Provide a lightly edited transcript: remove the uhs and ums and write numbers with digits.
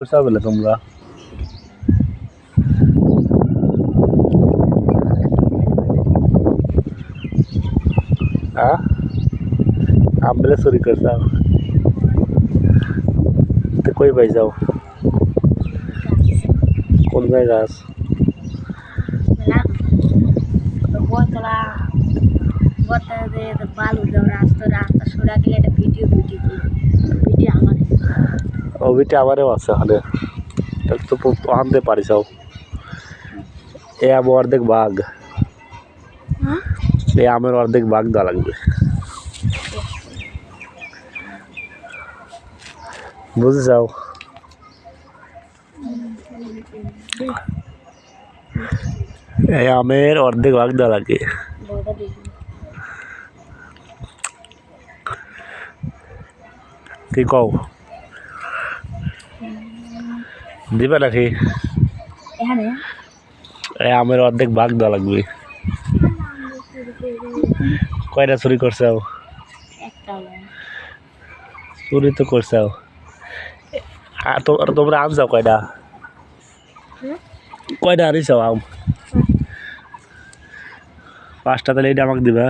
বলে তোমরা আম বেলে চুরি করছাও তো কই পাই যাও কোন জায়গা আছ ওইটা আমারও আছে ওখানে তো আনতে পারিস এ আম অর্ধেক বাঘ এই আমের অর্ধেক বাঘ দেওয়া লাগবে বুঝে যাও এই আমের অর্ধেক ভাগ দেওয়া লাগে কি কও দিবে নাকি এই আমের অর্ধেক ভাগ দেওয়া লাগবে কয়টা চুরি করছাও চুরি তো করছাও তোমরা আম যাও কয়টা কয়টা আনিস আম 5টা তাহলে এটা আমাকে দিবা